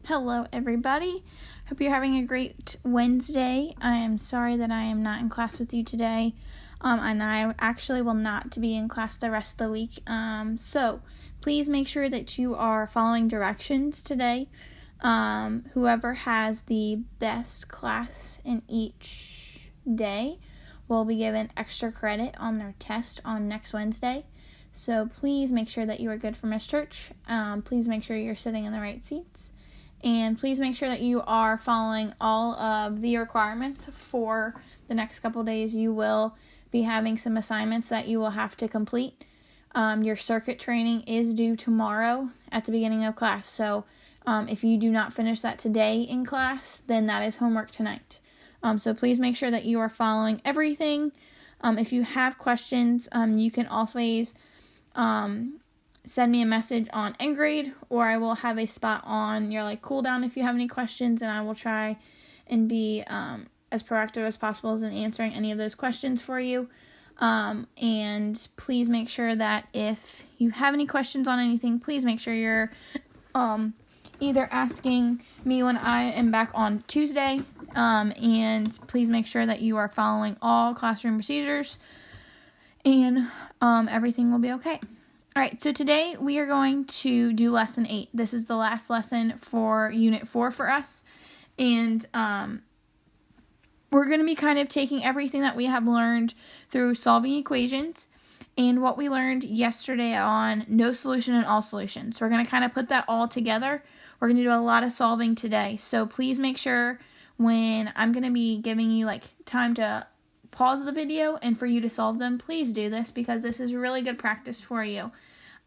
Hello, everybody. Hope you're having a great Wednesday. I am sorry that I am not in class with you today, and I actually will not be in class the rest of the week. So please make sure that you are following directions today. Whoever has the best class in each day will be given extra credit on their test on next Wednesday. So please make sure that you are good for Miss Church. Please make sure you're sitting in the right seats. And please make sure that you are following all of the requirements for the next couple days. You will be having some assignments that you will have to complete. Your circuit training is due tomorrow at the beginning of class. So if you do not finish that today in class, then that is homework tonight. So please make sure that you are following everything. If you have questions, you can always send me a message on Ngrade, or I will have a spot on your cooldown if you have any questions, and I will try and be as proactive as possible in answering any of those questions for you. And please make sure that if you have any questions on anything, please make sure you're either asking me when I am back on Tuesday, and please make sure that you are following all classroom procedures, and everything will be okay. Alright, so today we are going to do Lesson 8. This is the last lesson for Unit 4 for us. And we're going to be kind of taking everything that we have learned through solving equations and what we learned yesterday on no solution and all solutions. We're going to kind of put that all together. We're going to do a lot of solving today. So please make sure when I'm going to be giving you time to pause the video and for you to solve them, please do this because this is really good practice for you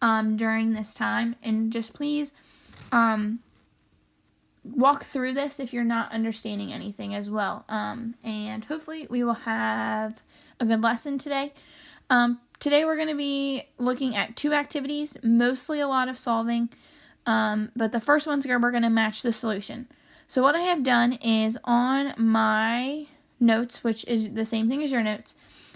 during this time. And just please walk through this if you're not understanding anything as well. And hopefully we will have a good lesson today. Today we're going to be looking at 2 activities, mostly a lot of solving, but the first one's where we're going to match the solution. So what I have done is on my notes, which is the same thing as your notes,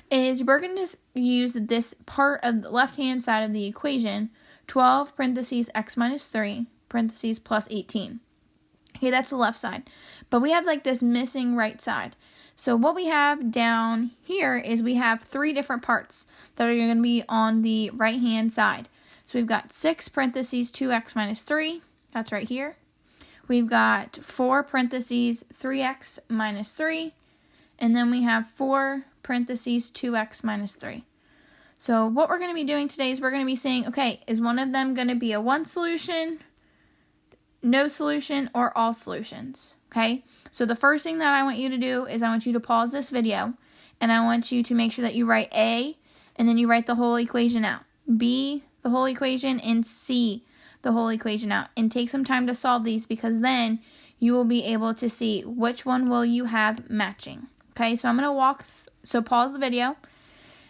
is we're going to use this part of the left-hand side of the equation, 12 parentheses x minus 3 parentheses plus 18. Okay, that's the left side. But we have this missing right side. So what we have down here is we have 3 different parts that are going to be on the right-hand side. So we've got 6 parentheses 2x minus 3. That's right here. We've got 4 parentheses 3x minus 3. And then we have 4 parentheses 2x minus 3. So what we're going to be doing today is we're going to be saying, okay, is one of them going to be a 1 solution, no solution, or all solutions? Okay, so the first thing that I want you to do is I want you to pause this video, and I want you to make sure that you write A, and then you write the whole equation out. B, the whole equation, and C, the whole equation out. And take some time to solve these because then you will be able to see which one will you have matching. Okay, so I'm going to so pause the video,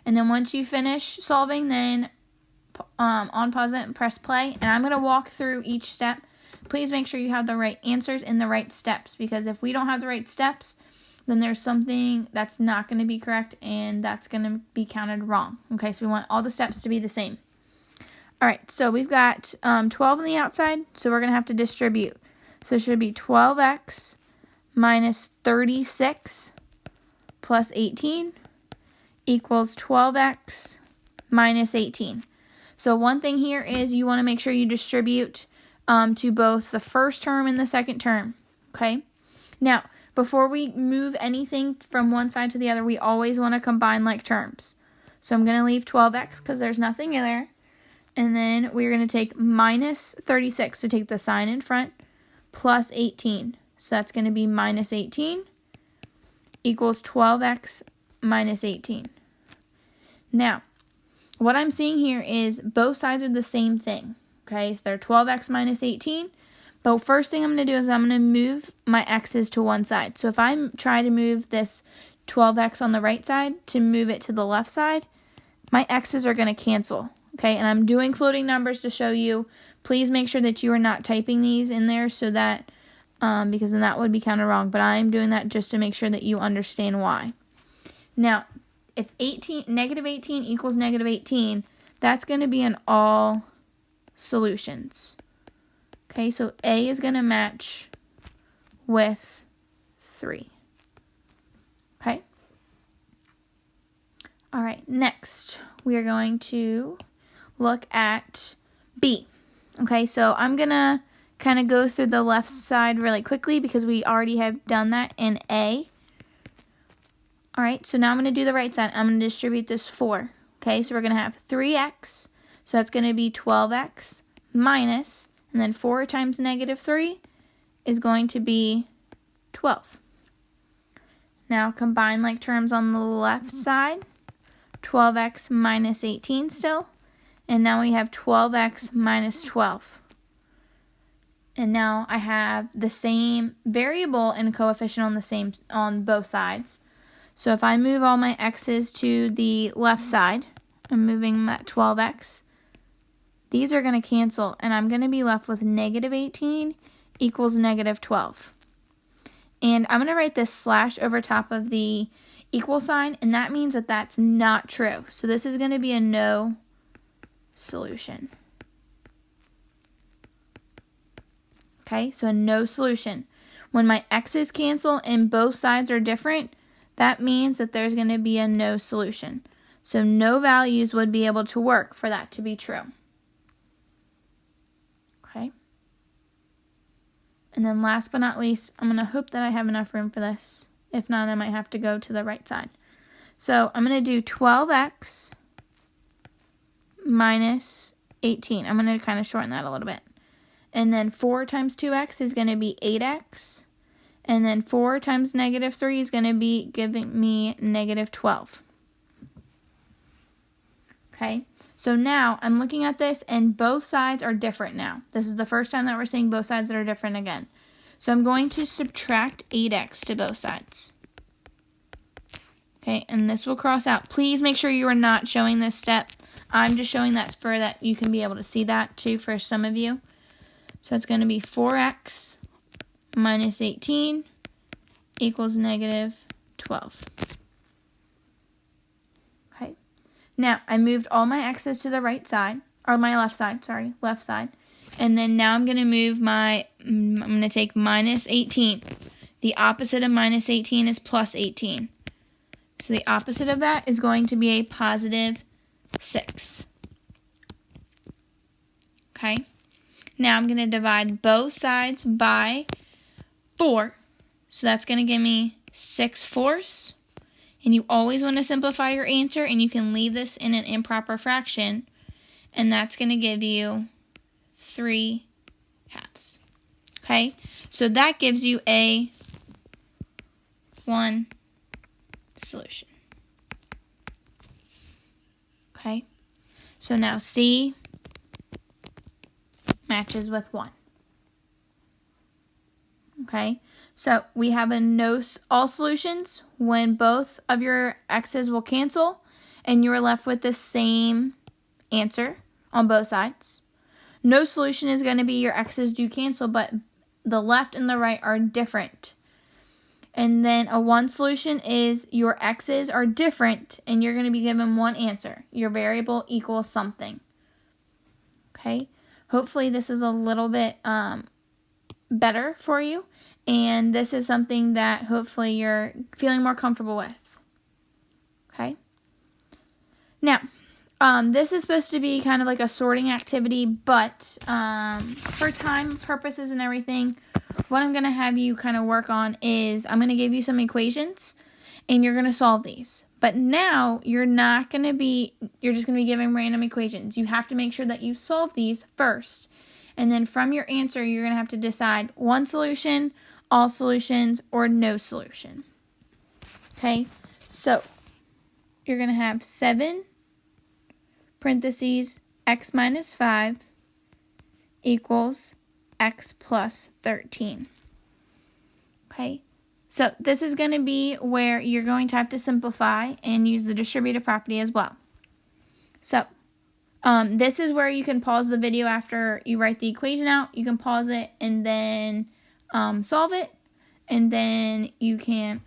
and then once you finish solving, then unpause it and press play, and I'm going to walk through each step. Please make sure you have the right answers and the right steps, because if we don't have the right steps, then there's something that's not going to be correct, and that's going to be counted wrong. Okay, so we want all the steps to be the same. Alright, so we've got 12 on the outside, so we're going to have to distribute. So it should be 12x minus 36 plus 18 equals 12x minus 18. So one thing here is you want to make sure you distribute to both the first term and the second term. Okay? Now, before we move anything from one side to the other, we always want to combine like terms. So I'm going to leave 12x because there's nothing in there. And then we're going to take minus 36, so take the sign in front, plus 18. So that's going to be minus 18 equals 12x minus 18. Now, what I'm seeing here is both sides are the same thing. Okay, so they're 12x minus 18. But first thing I'm going to do is I'm going to move my x's to one side. So if I try to move this 12x on the right side to move it to the left side, my x's are going to cancel. Okay, and I'm doing floating numbers to show you. Please make sure that you are not typing these in there so that, because then that would be kind of wrong. But I'm doing that just to make sure that you understand why. Now, if negative 18 equals negative 18, that's going to be in all solutions. Okay, so A is going to match with 3. Okay. All right, next we are going to look at B. Okay, so I'm going to kind of go through the left side really quickly because we already have done that in A. All right, so now I'm going to do the right side. I'm going to distribute this 4. Okay, so we're going to have 3x, so that's going to be 12x minus, and then 4 times negative 3 is going to be 12. Now combine like terms on the left side, 12x minus 18 still, and now we have 12x minus 12. And now I have the same variable and coefficient on both sides. So if I move all my x's to the left side, I'm moving that 12x. These are going to cancel, and I'm going to be left with negative 18 equals negative 12. And I'm going to write this slash over top of the equal sign, and that means that that's not true. So this is going to be a no solution. Okay, so a no solution. When my x's cancel and both sides are different, that means that there's going to be a no solution. So no values would be able to work for that to be true. Okay. And then last but not least, I'm going to hope that I have enough room for this. If not, I might have to go to the right side. So I'm going to do 12x minus 18. I'm going to kind of shorten that a little bit. And then 4 times 2x is going to be 8x. And then 4 times negative 3 is going to be giving me negative 12. Okay, so now I'm looking at this and both sides are different now. This is the first time that we're seeing both sides that are different again. So I'm going to subtract 8x to both sides. Okay, and this will cross out. Please make sure you are not showing this step. I'm just showing that for that you can be able to see that too for some of you. So it's going to be 4x minus 18 equals negative 12. Okay. Now, I moved all my x's to the right side, or my left side. And then now I'm going to move I'm going to take minus 18. The opposite of minus 18 is plus 18. So the opposite of that is going to be a positive 6. Okay. Now I'm going to divide both sides by 4. So that's going to give me 6/4. And you always want to simplify your answer, and you can leave this in an improper fraction. And that's going to give you 3/2. Okay? So that gives you a 1 solution. Okay? So now C matches with 1. Okay, so we have a no all solutions when both of your x's will cancel and you are left with the same answer on both sides. No solution is going to be your x's do cancel, but the left and the right are different. And then a 1 solution is your x's are different and you're going to be given one answer. Your variable equals something. Okay. Hopefully this is a little bit better for you, and this is something that hopefully you're feeling more comfortable with. Okay. Now, this is supposed to be kind of like a sorting activity, but for time purposes and everything, what I'm going to have you kind of work on is I'm going to give you some equations, and you're going to solve these. But now you're just going to be giving random equations. You have to make sure that you solve these first. And then from your answer, you're going to have to decide 1 solution, all solutions, or no solution. Okay, so you're going to have 7 parentheses x minus 5 equals x plus 13. Okay. So this is going to be where you're going to have to simplify and use the distributive property as well. So this is where you can pause the video after you write the equation out. You can pause it and then solve it. And then you can,